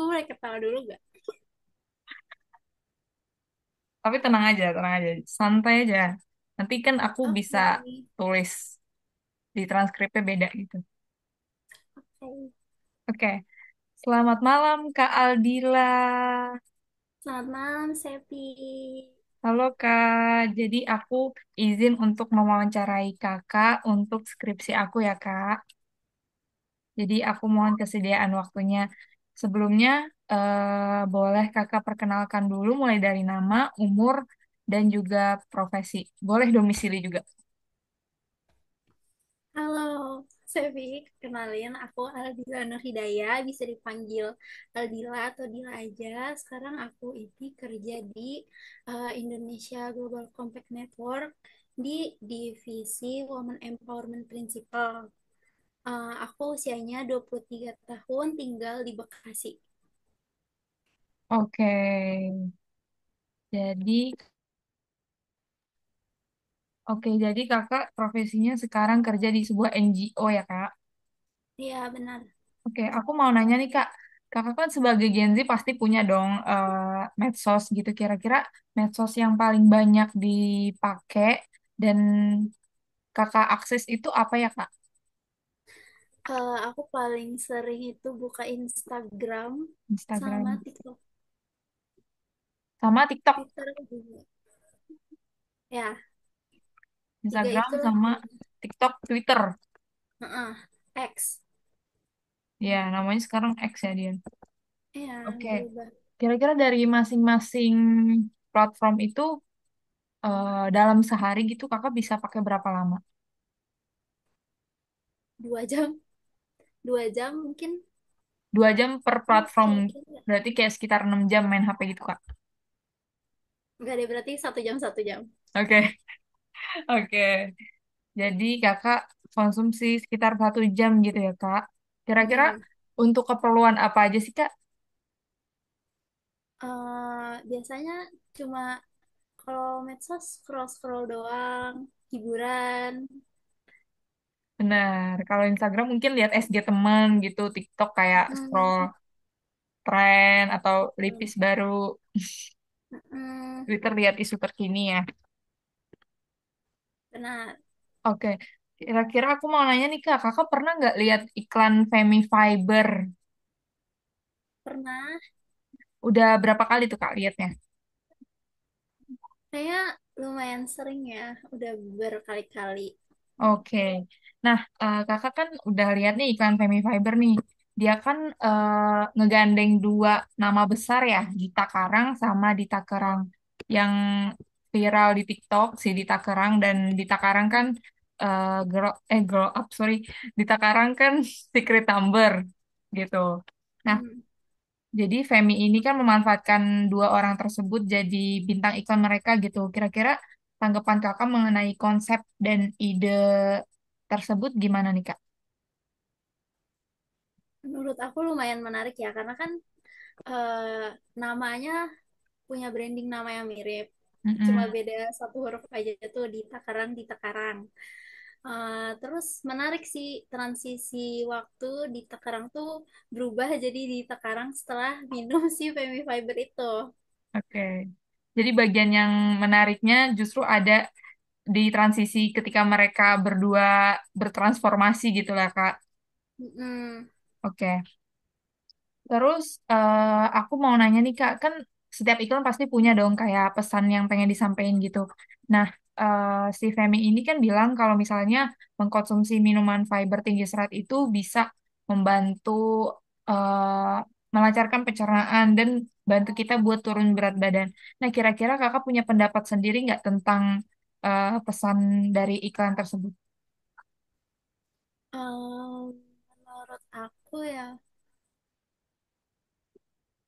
boleh ketawa dulu gak? Tapi tenang aja, santai aja. Nanti kan aku bisa Oke. tulis di transkripnya beda gitu. Oke. Oke, selamat malam Kak Aldila. Selamat malam, Sepi. Halo Kak, jadi aku izin untuk mewawancarai Kakak untuk skripsi aku ya Kak. Jadi aku mohon kesediaan waktunya. Sebelumnya boleh Kakak perkenalkan dulu mulai dari nama, umur, dan juga profesi. Boleh domisili juga. Halo, Sepi. Kenalin, aku Aldila Nur Hidayah. Bisa dipanggil Aldila atau Dila aja. Sekarang aku ini kerja di Indonesia Global Compact Network di divisi Women Empowerment Principle. Aku usianya 23 tahun, tinggal di Bekasi. Oke, jadi jadi Kakak profesinya sekarang kerja di sebuah NGO ya Kak. Iya, benar. Oke, aku mau nanya nih Kak. Kakak kan sebagai Gen Z pasti punya dong medsos gitu. Kira-kira medsos yang paling banyak dipakai dan Kakak akses itu apa ya Kak? Aku paling sering itu buka Instagram sama Instagram TikTok. sama TikTok. Twitter juga. Ya, tiga Instagram itulah. sama TikTok, Twitter. Heeh, X. Ya, namanya sekarang X ya dia. Ya, Oke. berubah. Kira-kira dari masing-masing platform itu dalam sehari gitu Kakak bisa pakai berapa lama? 2 jam. 2 jam mungkin. 2 jam per platform. Kira-kira. Berarti kayak sekitar 6 jam main HP gitu Kak. Enggak deh, berarti 1 jam 1 jam. Oke, oke. Jadi kakak konsumsi sekitar 1 jam gitu ya kak. Kira-kira Mm. untuk keperluan apa aja sih kak? Biasanya cuma kalau medsos scroll-scroll doang, hiburan. Benar. Kalau Instagram mungkin lihat SG temen gitu, TikTok kayak scroll Mm-mm. tren atau Mm. lipis baru. Mm-mm. Twitter lihat isu terkini ya. Benar. Oke. Kira-kira aku mau nanya nih kak, kakak pernah nggak lihat iklan Femi Fiber? Pernah. Udah berapa kali tuh kak lihatnya? Saya lumayan sering ya, udah berkali-kali. Oke. Nah, kakak kan udah lihat nih iklan Femi Fiber nih. Dia kan ngegandeng dua nama besar ya, Dita Karang sama Dita Kerang. Yang viral di TikTok, si Dita Kerang dan Dita Karang kan grow up, sorry. Dita Karang kan Secret Number gitu. Nah, Hmm. jadi Femi ini kan memanfaatkan dua orang tersebut jadi bintang iklan mereka gitu. Kira-kira tanggapan kakak mengenai konsep dan ide tersebut gimana nih kak? Menurut aku lumayan menarik ya, karena kan namanya punya branding nama yang mirip. Cuma Mm-mm. beda satu huruf aja tuh di Takarang, di Takarang. Terus menarik sih transisi waktu di Takarang tuh berubah jadi di Takarang setelah minum si Femi Fiber itu. Oke. Jadi bagian yang menariknya justru ada di transisi ketika mereka berdua bertransformasi gitu lah kak. Mm-mm. Oke. Terus aku mau nanya nih Kak, kan setiap iklan pasti punya dong kayak pesan yang pengen disampaikan gitu. Nah, si Femi ini kan bilang kalau misalnya mengkonsumsi minuman fiber tinggi serat itu bisa membantu melancarkan pencernaan dan bantu kita buat turun berat badan. Nah, kira-kira Kakak punya pendapat sendiri nggak tentang pesan dari iklan tersebut? Menurut aku ya,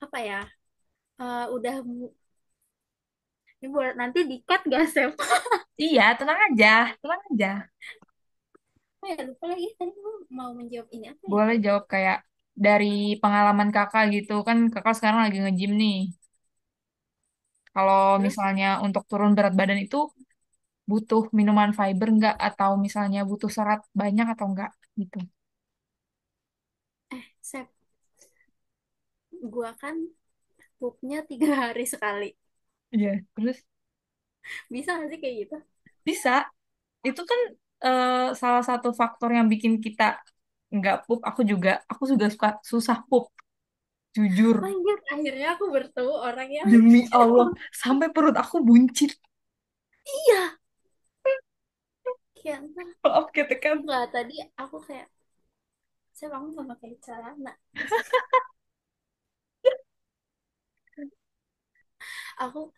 apa ya, udah ini buat nanti di-cut gak sih? Iya, tenang aja, tenang aja. Oh ya, lupa lagi tadi gue mau menjawab ini apa ya? Boleh jawab kayak dari pengalaman kakak gitu kan kakak sekarang lagi nge-gym nih. Kalau Terus, misalnya untuk turun berat badan itu butuh minuman fiber nggak atau misalnya butuh serat banyak atau enggak gitu. Sep, gua kan pupnya 3 hari sekali. Iya, terus Bisa nggak sih kayak gitu? bisa. Itu kan salah satu faktor yang bikin kita nggak pup. Aku juga suka susah pup, jujur. Anjir, akhirnya aku bertemu orang yang Demi Allah, sampai perut aku buncit. iya, kayak entah. Maaf gitu kan. Enggak, tadi aku kayak saya bangun sama kayak celana. Terus aku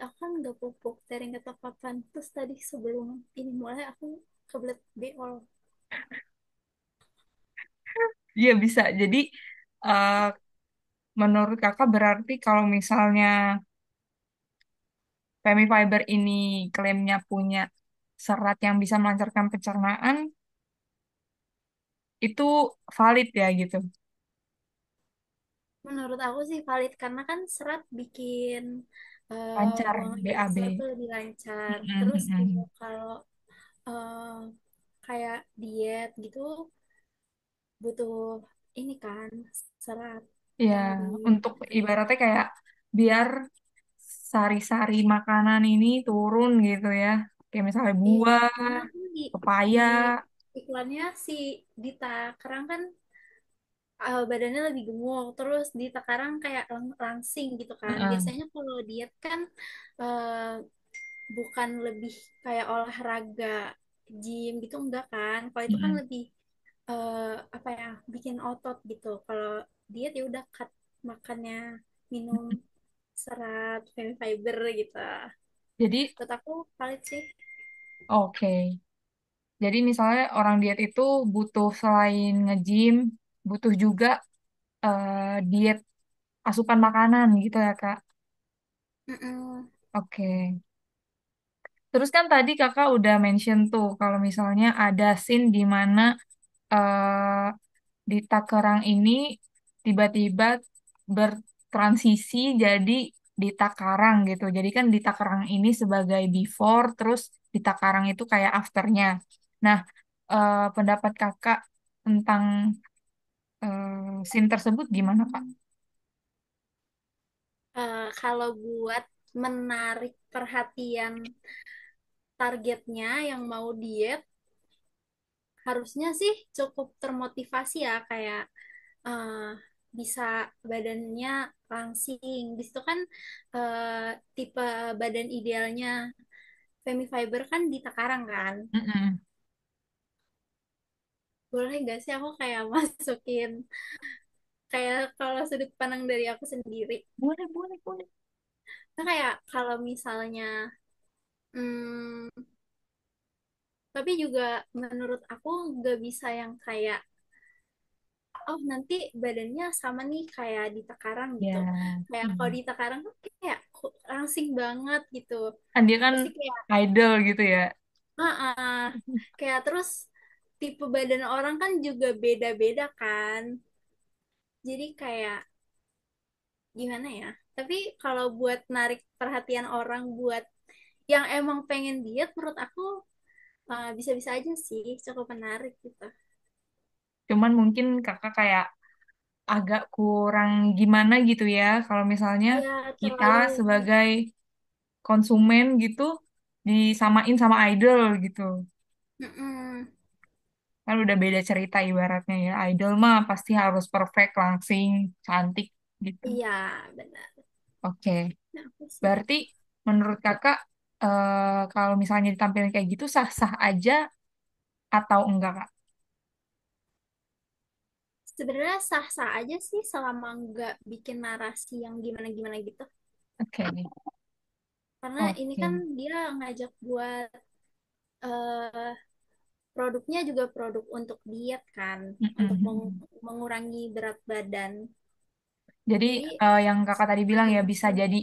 aku kan nggak pupuk sering kata papan. Terus tadi sebelum ini mulai aku kebelet beol. Iya bisa. Jadi eh, menurut kakak berarti kalau misalnya Femi Fiber ini klaimnya punya serat yang bisa melancarkan pencernaan, itu valid ya gitu. Menurut aku sih valid karena kan serat bikin Lancar, buang air besar BAB. tuh lebih lancar. Mm-mm, Terus juga mm-mm. kalau eh, kayak diet gitu butuh ini kan serat Ya, yang lebih untuk banyak. ibaratnya kayak biar sari-sari makanan ini turun gitu ya. Kayak misalnya Iya, buah, karena kan pepaya. di iklannya si Dita Kerang kan badannya lebih gemuk, terus di Takarang kayak langsing gitu kan. Heeh, Biasanya kalau diet kan eh, bukan lebih kayak olahraga gym gitu enggak kan. Kalau itu kan heeh. lebih apa ya, bikin otot gitu. Kalau diet ya udah cut makannya, minum serat, fiber gitu. Jadi, Menurut aku valid sih. oke. Jadi misalnya orang diet itu butuh selain nge-gym, butuh juga diet asupan makanan gitu ya, Kak. Mm-mm. Oke. Terus kan tadi kakak udah mention tuh kalau misalnya ada scene di mana eh, di Tangerang ini tiba-tiba bertransisi jadi di Takarang gitu. Jadi kan di Takarang ini sebagai before, terus di Takarang itu kayak afternya. Nah, pendapat kakak tentang scene tersebut gimana, Kak? Kalau buat menarik perhatian targetnya yang mau diet, harusnya sih cukup termotivasi ya, kayak eh, bisa badannya langsing. Di situ kan tipe badan idealnya Femi Fiber kan di Takarang kan. Mm-mm. Boleh nggak sih aku kayak masukin kayak kalau sudut pandang dari aku sendiri. Boleh, boleh, boleh. Nah, kayak kalau misalnya hmm, tapi juga menurut aku nggak bisa yang kayak oh nanti badannya sama nih kayak di Takarang Ya, gitu. Kayak iya. kalau di Takarang kan kayak langsing banget gitu. Kan dia kan Pasti kayak idol gitu ya. kayak terus tipe badan orang kan juga beda-beda kan. Jadi kayak gimana ya? Tapi kalau buat narik perhatian orang buat yang emang pengen diet menurut aku bisa-bisa aja sih cukup menarik gitu. Cuman mungkin kakak kayak agak kurang gimana gitu ya kalau misalnya Ya kita terlalu sebagai konsumen gitu disamain sama idol gitu. mm-mm. Kan udah beda cerita ibaratnya ya. Idol mah pasti harus perfect, langsing, cantik gitu. Iya benar. Oke. Nah, aku sih Berarti menurut kakak kalau misalnya ditampilkan kayak gitu sah-sah aja atau enggak, Kak? sebenarnya sah-sah aja sih selama nggak bikin narasi yang gimana-gimana gitu. Oke. Karena ini kan Oke. dia ngajak buat eh, produknya juga produk untuk diet kan, untuk Mm-mm. mengurangi berat badan. Jadi Jadi yang kakak tadi bilang ada ya bisa unsur jadi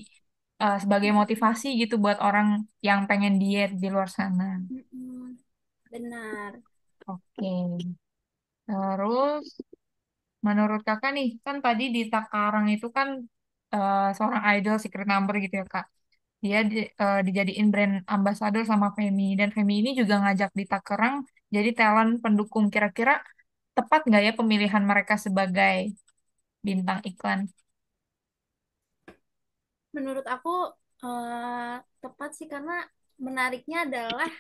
sebagai mm-mm, motivasi gitu buat orang yang pengen diet di luar sana. mm-mm, benar. Oke. Terus menurut kakak nih, kan tadi di Takarang itu kan seorang idol secret number gitu ya kak. Dia dijadiin brand ambassador sama Femi. Dan Femi ini juga ngajak di Takarang jadi talent pendukung. Kira-kira tepat nggak ya pemilihan mereka sebagai bintang iklan. Menurut aku tepat sih karena menariknya adalah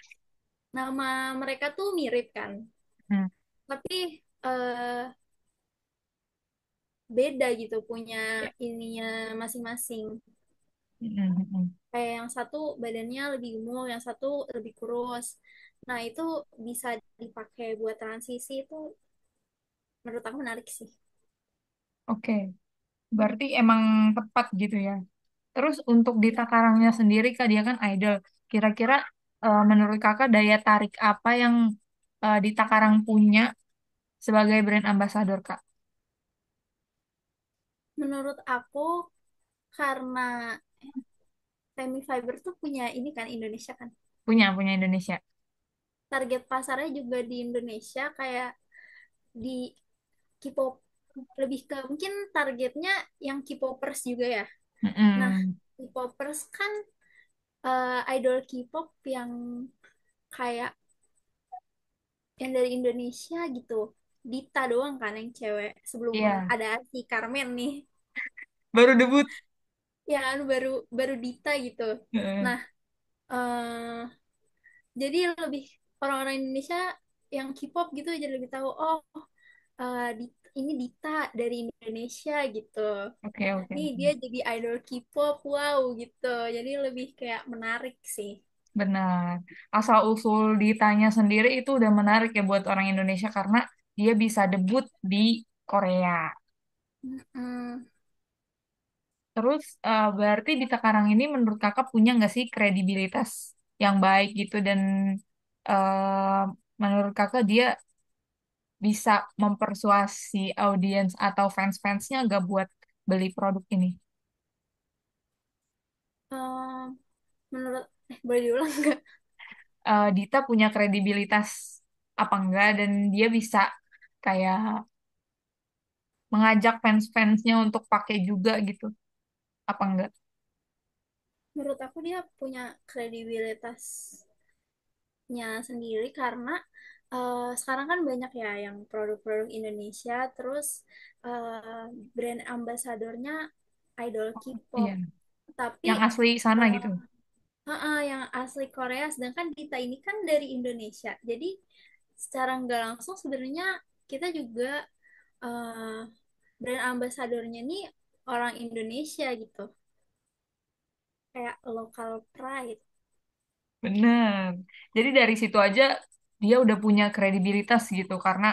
nama mereka tuh mirip kan, Hmm. tapi beda gitu punya Ya. ininya masing-masing. Mm-mm. Kayak yang satu badannya lebih gemuk, yang satu lebih kurus. Nah, itu bisa dipakai buat transisi itu menurut aku menarik sih. Oke, berarti emang tepat gitu ya. Terus untuk Dita Ya, Karangnya sendiri, Kak, dia kan idol. Kira-kira menurut Kakak daya tarik apa yang Dita Karang punya sebagai brand ambassador, Kak? menurut aku karena Femi Fiber tuh punya ini kan Indonesia kan. Punya Indonesia. Target pasarnya juga di Indonesia kayak di K-pop, lebih ke mungkin targetnya yang K-popers juga ya. Nah, Mm-mm. K-popers kan idol K-pop yang kayak yang dari Indonesia gitu. Dita doang kan yang cewek. Sebelum Iya, ada si Carmen nih. baru debut. Ya kan baru baru Dita gitu. Heeh. Nah, eh jadi lebih orang-orang Indonesia yang K-pop gitu jadi lebih tahu oh ini Dita dari Indonesia gitu. Oke, oke, Nih oke. dia jadi idol K-pop, wow gitu. Jadi lebih kayak menarik sih. Benar. Asal-usul Ditanya sendiri itu udah menarik ya buat orang Indonesia karena dia bisa debut di Korea. Mm-mm. Terus berarti Dita Karang ini menurut kakak punya nggak sih kredibilitas yang baik gitu dan eh, menurut kakak dia bisa mempersuasi audiens atau fans-fansnya nggak buat beli produk ini? Eh, menurut boleh diulang nggak? Dita punya kredibilitas apa enggak dan dia bisa kayak mengajak fans-fansnya untuk pakai juga gitu apa enggak? Menurut aku dia punya kredibilitas sendiri karena sekarang kan banyak ya yang produk-produk Indonesia terus brand ambasadornya idol K-pop Iya, tapi yang asli sana eh, gitu. yang asli Korea sedangkan Dita ini kan dari Indonesia jadi secara nggak langsung sebenarnya kita juga eh, brand ambasadornya nih orang Indonesia gitu kayak local pride. Bener. Jadi dari situ aja dia udah punya kredibilitas gitu karena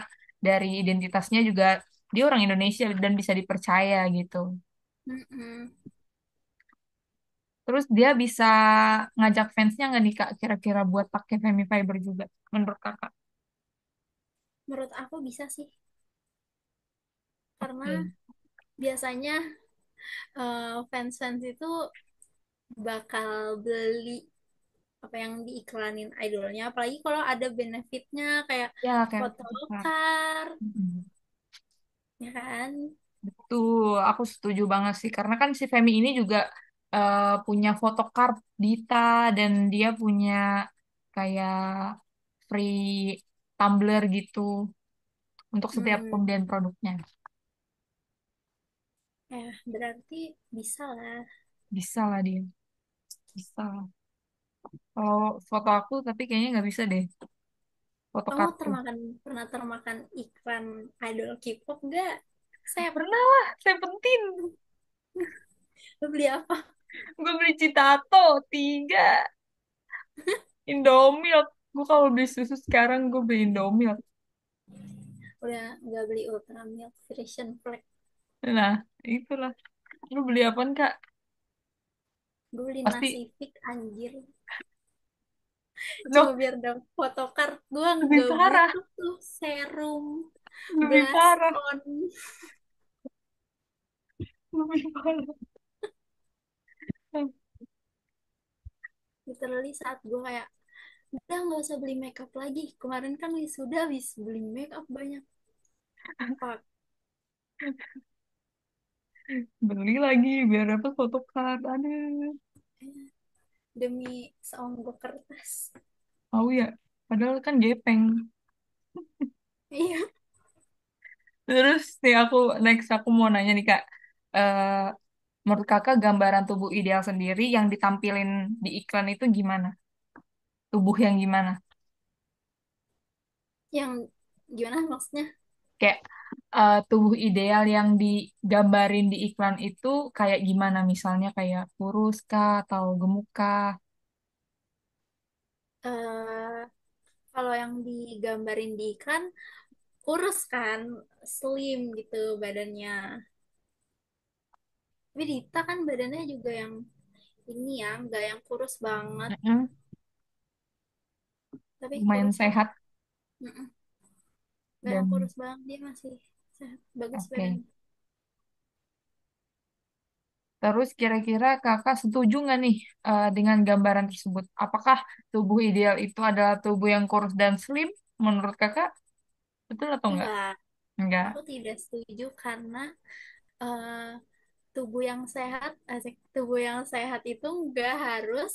dari identitasnya juga dia orang Indonesia dan bisa dipercaya gitu. Mm-mm. Terus dia bisa ngajak fansnya nggak nih Kak kira-kira buat pakai Femi Fiber juga menurut Kakak? Menurut aku bisa sih karena Oke. biasanya fans-fans itu bakal beli apa yang diiklanin idolnya apalagi kalau ada benefitnya kayak Ya kayak foto Kak. car Mm-mm. ya kan. Betul, aku setuju banget sih karena kan si Femi ini juga punya photocard Dita dan dia punya kayak free tumbler gitu untuk setiap Hmm, pembelian produknya. berarti bisa lah. Bisa lah dia, bisa. Kalau foto aku tapi kayaknya nggak bisa deh, foto Kamu kartu. pernah termakan iklan idol K-pop gak? Sep, Pernah lah, Seventeen. lu beli apa? Gue beli Citato, 3. Indomilk. Gue kalau beli susu sekarang gue beli Indomilk. Udah nggak beli Ultra Milk Version Black. Nah, itulah. Lu beli apaan, Kak? Gue beli Pasti nasi fix anjir. no, Cuma biar dapet photocard. Gue lebih nggak parah. butuh tuh serum, Lebih blush parah. on. Lebih parah. Literally saat gue kayak udah nggak usah beli makeup lagi kemarin kan wisuda habis beli makeup banyak pak Beli lagi biar dapat photocard. Aduh. demi seonggok kertas. Mau ya. Padahal kan gepeng. Iya Terus nih aku mau nanya nih Kak. Eh, Menurut Kakak gambaran tubuh ideal sendiri yang ditampilin di iklan itu gimana? Tubuh yang gimana? Yang gimana maksudnya? Kayak tubuh ideal yang digambarin di iklan itu kayak gimana? Misalnya kayak kurus kah atau gemuk kah? eh Kalau yang digambarin di iklan kurus kan, slim gitu badannya. Tapi Dita kan badannya juga yang ini ya, nggak yang kurus banget, Mm-mm. tapi Lumayan kurus lah. sehat Mm-mm. Nggak yang dan kurus banget, dia masih sehat, bagus oke. badannya. Terus kira-kira kakak setuju nggak nih dengan gambaran tersebut? Apakah tubuh ideal itu adalah tubuh yang kurus dan slim? Menurut kakak betul atau enggak? Enggak, Enggak. aku tidak setuju karena eh, tubuh yang sehat itu nggak harus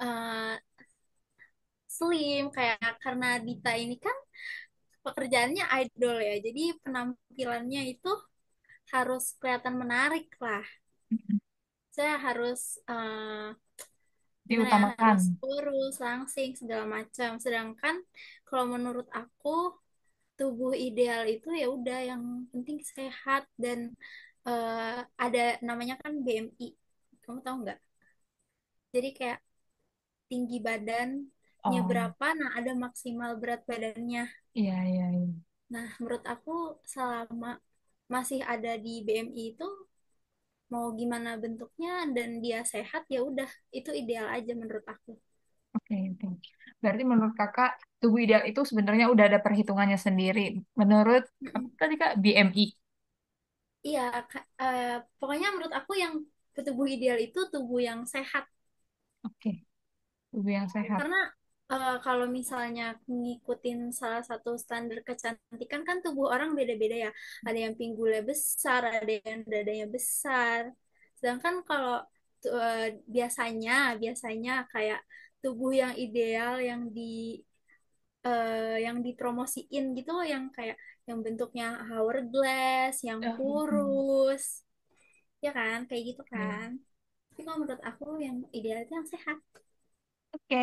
eh, slim kayak, karena Dita ini kan pekerjaannya idol ya, jadi penampilannya itu harus kelihatan menarik lah. Saya harus gimana ya, Diutamakan. harus kurus, langsing segala macam. Sedangkan kalau menurut aku tubuh ideal itu ya udah yang penting sehat dan ada namanya kan BMI. Kamu tahu nggak? Jadi kayak tinggi badannya Oh, berapa, nah ada maksimal berat badannya. iya, iya, iya. Nah, menurut aku selama masih ada di BMI itu, mau gimana bentuknya dan dia sehat ya udah, itu ideal aja menurut aku. Oke, oke. Berarti menurut kakak tubuh ideal itu sebenarnya udah ada perhitungannya sendiri. Menurut apa Mm-mm. tadi kak? BMI. Iya, pokoknya menurut aku yang tubuh ideal itu tubuh yang sehat. Oke, tubuh yang sehat. Karena kalau misalnya ngikutin salah satu standar kecantikan kan tubuh orang beda-beda ya. Ada yang pinggulnya besar, ada yang dadanya besar. Sedangkan kalau biasanya biasanya kayak tubuh yang ideal yang dipromosiin gitu loh, yang kayak yang bentuknya hourglass, yang Ah, kurus, ya kan, kayak gitu iya. kan. Tapi kalau menurut aku yang ideal itu yang sehat. Oke,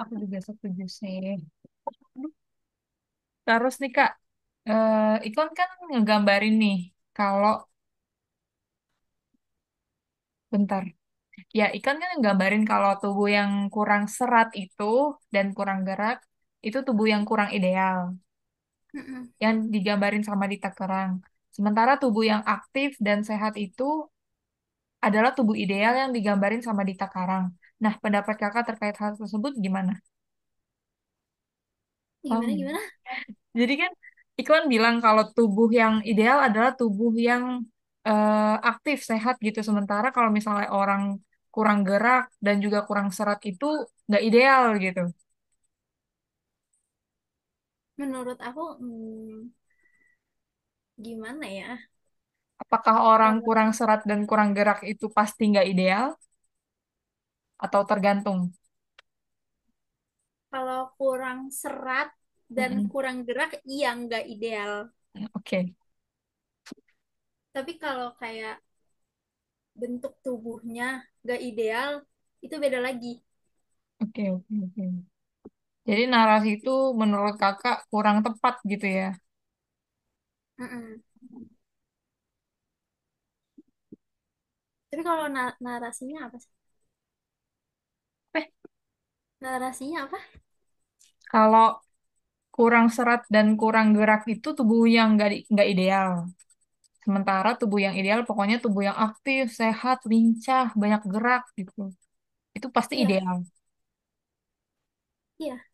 aku juga setuju sih. Terus nih Kak, Ikon kan ngegambarin nih, kalau bentar, ya Ikon kan ngegambarin kalau tubuh yang kurang serat itu dan kurang gerak, itu tubuh yang kurang ideal, Mm-mm. yang digambarin sama Dita Kerang. Sementara tubuh yang aktif dan sehat itu adalah tubuh ideal yang digambarin sama Dita Karang. Nah, pendapat kakak terkait hal tersebut gimana? Gimana Paham? gimana? Jadi kan Iklan bilang kalau tubuh yang ideal adalah tubuh yang aktif, sehat gitu. Sementara kalau misalnya orang kurang gerak dan juga kurang serat itu nggak ideal gitu. Menurut aku gimana ya? Apakah orang Kalau kurang serat dan kurang gerak itu pasti nggak ideal atau tergantung? kalau kurang serat dan Mm-mm. kurang gerak, iya nggak ideal. Oke, Tapi kalau kayak bentuk tubuhnya nggak ideal, itu beda lagi. oke, oke, oke. Jadi narasi itu menurut kakak kurang tepat gitu ya? Mm-mm. Tapi kalau narasinya apa sih? Eh, Narasinya apa? kalau kurang serat dan kurang gerak itu tubuh yang nggak ideal. Sementara tubuh yang ideal pokoknya tubuh yang aktif, sehat, lincah, banyak gerak gitu. Itu pasti Iya, ideal. iya.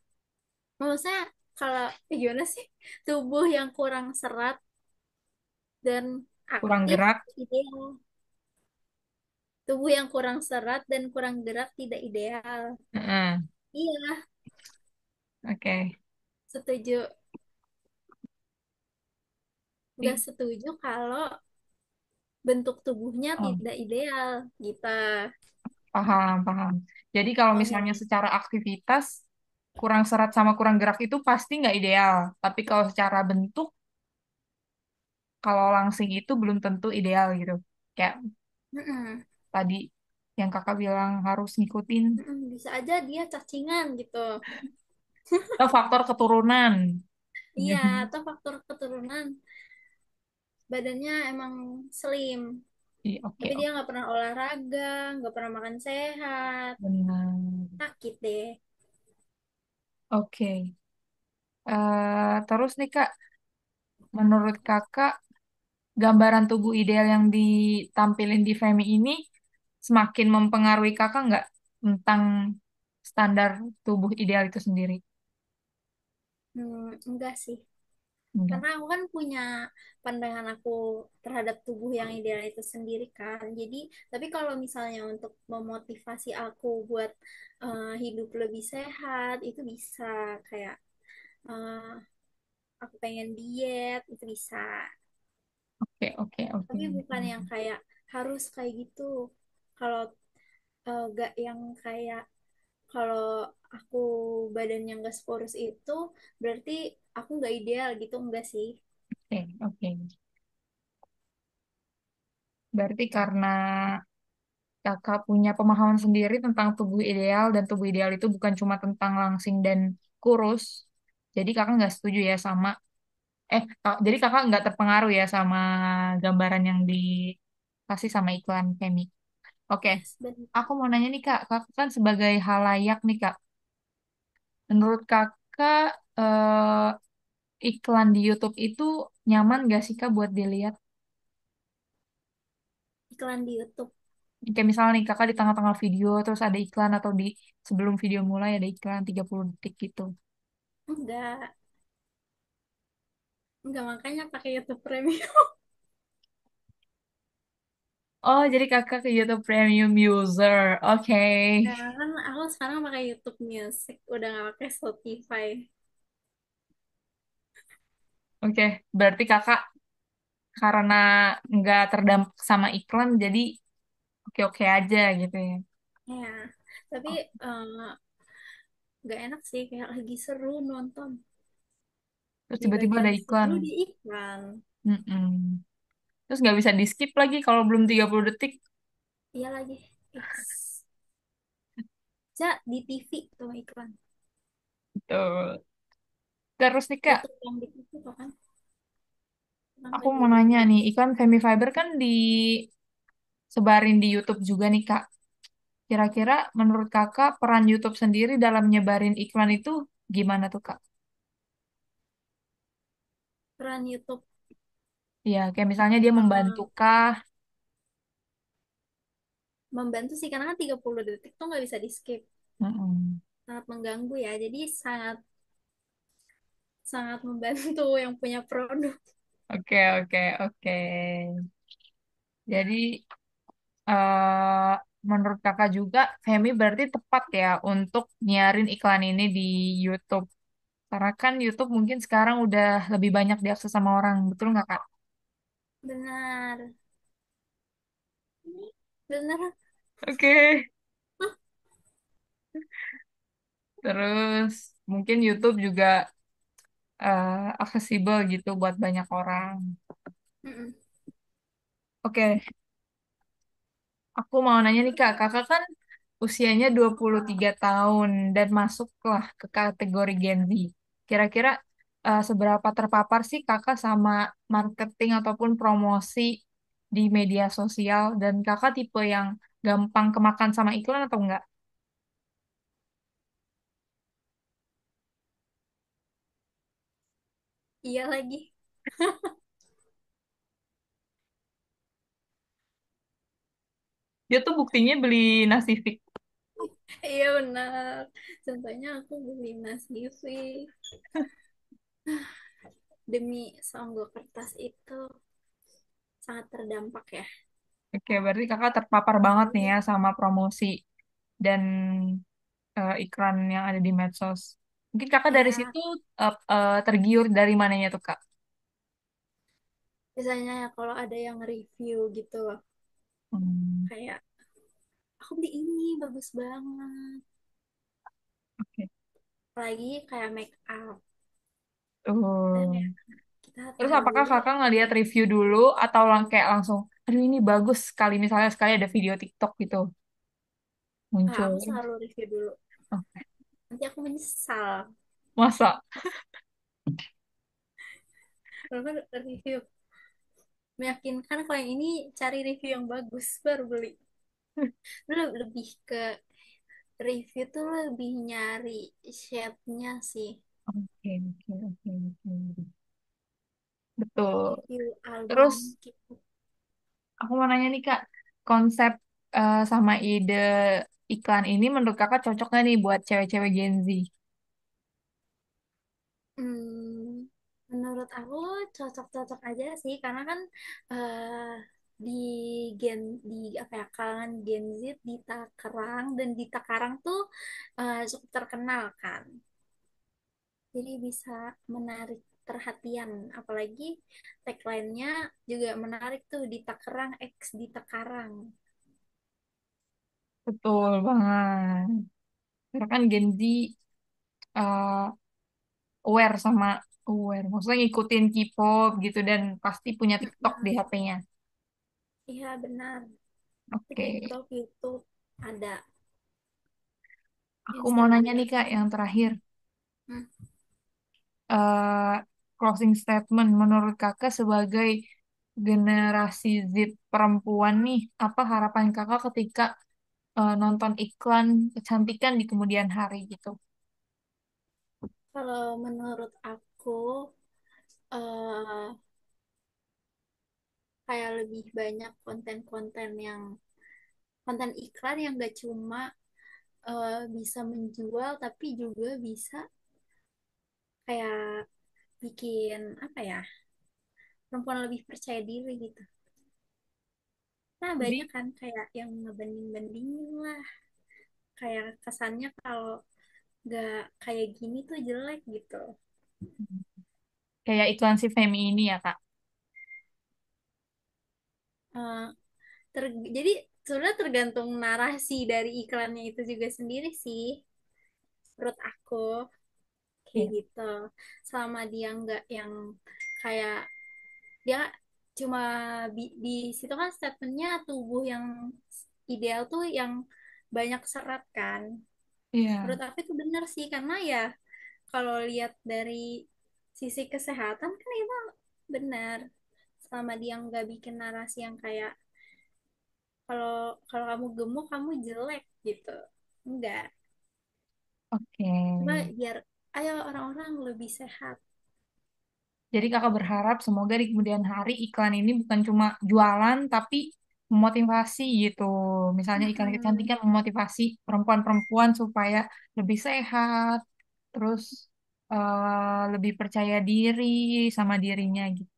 Maksudnya kalau gimana sih? Tubuh yang kurang serat dan Kurang aktif gerak. ideal. Tubuh yang kurang serat dan kurang gerak tidak ideal. Heeh. Iya, Oke. setuju. Nggak Di- setuju kalau bentuk tubuhnya Oh, tidak ideal gitu. paham, paham. Jadi kalau misalnya Oke. secara aktivitas kurang serat sama kurang gerak itu pasti nggak ideal. Tapi kalau secara bentuk kalau langsing itu belum tentu ideal gitu. Kayak Mm-mm. tadi yang kakak bilang harus ngikutin Mm-mm. Bisa aja dia cacingan gitu. faktor keturunan. Iya, atau faktor keturunan badannya emang slim. Iya, oke, Tapi dia oke, nggak pernah olahraga, nggak pernah makan sehat. benar. Sakit deh. Oke. Terus nih Kak, menurut kakak gambaran tubuh ideal yang ditampilin di Femi ini semakin mempengaruhi kakak nggak tentang standar tubuh ideal itu sendiri? Enggak sih. Enggak. Karena aku kan punya pandangan aku terhadap tubuh yang ideal itu sendiri kan. Jadi, tapi kalau misalnya untuk memotivasi aku buat hidup lebih sehat, itu bisa kayak eh, aku pengen diet, itu bisa. Oke, oke, oke. Tapi bukan yang kayak harus kayak gitu. Kalau gak yang kayak kalau aku badannya nggak sekurus itu, berarti aku nggak ideal gitu, enggak sih? Oke, oke. Berarti karena kakak punya pemahaman sendiri tentang tubuh ideal dan tubuh ideal itu bukan cuma tentang langsing dan kurus. Jadi kakak nggak setuju ya sama jadi kakak nggak terpengaruh ya sama gambaran yang dikasih sama iklan Femi. Oke, Yes, benar. aku mau nanya nih Kak, kakak kan sebagai halayak nih Kak, menurut kakak iklan di YouTube itu nyaman gak sih Kak buat dilihat? Iklan di YouTube. Kayak misalnya nih kakak di tengah-tengah video terus ada iklan atau di sebelum video mulai ada iklan 30 detik gitu. Enggak, enggak makanya pakai YouTube Premium. Oh, jadi kakak ke YouTube Premium user. Oke. Nah, kan aku sekarang pakai YouTube Music, udah nggak pakai Spotify. Oke, berarti kakak karena nggak terdampak sama iklan jadi oke-oke aja gitu ya. Ya, tapi Oh, nggak enak sih, kayak lagi seru nonton. terus Di tiba-tiba ada bagian iklan. seru di iklan. Mm-mm. Terus nggak bisa di skip lagi kalau belum 30 detik. Iya lagi. Yes. Ja, di TV tuh iklan. Betul. Terus nih Kak, YouTube yang di TV tuh kan. Kenapa aku mau jadi nanya nih, bahas? iklan Femi Fiber kan disebarin di YouTube juga nih Kak. Kira-kira menurut Kakak peran YouTube sendiri dalam nyebarin iklan itu gimana tuh Kak? Peran YouTube Ya, kayak misalnya dia membantu eh, kah? membantu sih, karena kan 30 detik tuh nggak bisa di skip. Mm-mm. Sangat mengganggu ya. Jadi sangat sangat membantu yang punya produk. Oke, oke, oke. Jadi eh menurut Kakak juga Femi berarti tepat ya untuk nyiarin iklan ini di YouTube. Karena kan YouTube mungkin sekarang udah lebih banyak diakses sama orang, betul nggak Kak? Benar. Benar. Oke. Terus mungkin YouTube juga aksesibel gitu buat banyak orang. Mm-mm. Oke, aku mau nanya nih Kak, Kakak kan usianya 23 tahun dan masuklah ke kategori Gen Z. Kira-kira seberapa terpapar sih Kakak sama marketing ataupun promosi di media sosial dan Kakak tipe yang gampang kemakan sama iklan atau enggak? Iya lagi. Dia tuh buktinya beli nasi fix. Iya benar. Contohnya aku beli nasi demi seonggok kertas itu sangat terdampak ya. Oke, berarti Kakak terpapar banget nih ya Iya. sama promosi dan iklan yang ada di medsos. Mungkin Kakak dari Ya, situ tergiur dari mananya tuh Kak? biasanya ya kalau ada yang review gitu loh, Hmm, kayak aku beli ini bagus banget. oke. Lagi kayak make up. Dan Oh, ya kita Terus tahan apakah dulu. kakak ngeliat review dulu atau kayak langsung, aduh ini bagus sekali misalnya sekali ada video TikTok gitu Aku muncul. selalu review dulu. Oh, Nanti aku menyesal. masa? Kalau kan review meyakinkan kalau yang ini cari review yang bagus baru beli. Dulu lebih ke review tuh lebih nyari shade-nya sih. Oke, oke, oke, oke. Betul. Review Terus album gitu. aku mau nanya nih Kak, konsep sama ide iklan ini menurut kakak cocok nggak nih buat cewek-cewek Gen Z? Hmm, menurut aku cocok-cocok aja sih karena kan eh, di gen di apa ya kalangan Gen Z di Tangerang dan di Takarang tuh cukup terkenal kan. Jadi bisa menarik perhatian apalagi tagline-nya juga menarik tuh di Takerang X di Takarang. Betul banget. Karena kan Gen Z uh, aware sama aware, maksudnya ngikutin K-pop gitu dan pasti punya TikTok di Mm-mm. HP-nya. Iya benar. Oke, TikTok, YouTube ada, aku mau nanya Instagram. nih Kak yang terakhir. Hmm. eh Closing statement menurut kakak sebagai generasi Z perempuan nih, apa harapan kakak ketika nonton iklan kecantikan di kemudian hari gitu? Kalau menurut aku eh kayak lebih banyak konten-konten yang konten iklan yang gak cuma bisa menjual tapi juga bisa kayak bikin apa ya perempuan lebih percaya diri gitu. Nah banyak Jadi kan kayak yang ngebanding-bandingin lah kayak kesannya kalau gak kayak gini tuh jelek gitu. kayak iklan si Femi ini ya Kak? Eh, jadi sebenarnya tergantung narasi dari iklannya itu juga sendiri sih menurut aku. Kayak Iya. gitu selama dia nggak yang kayak dia cuma di situ kan statementnya tubuh yang ideal tuh yang banyak serat kan Iya. menurut aku itu benar sih karena ya kalau lihat dari sisi kesehatan kan itu benar selama dia nggak bikin narasi yang kayak kalau kalau kamu gemuk kamu jelek gitu enggak Oke. cuma biar ayo orang-orang lebih sehat. Jadi kakak berharap semoga di kemudian hari iklan ini bukan cuma jualan tapi memotivasi gitu. Misalnya iklan Mm-mm. kecantikan memotivasi perempuan-perempuan supaya lebih sehat, terus lebih percaya diri sama dirinya gitu.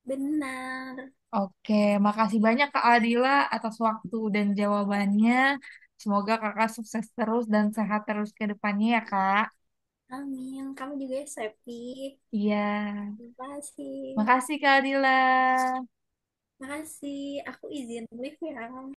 Benar. Oke, makasih banyak Kak Adila atas waktu dan jawabannya. Semoga kakak sukses terus dan sehat terus ke depannya ya Kak. Amin. Kamu juga ya, Septi. Iya, Terima kasih. makasih Kak Adila. Makasih. Aku izin live ya.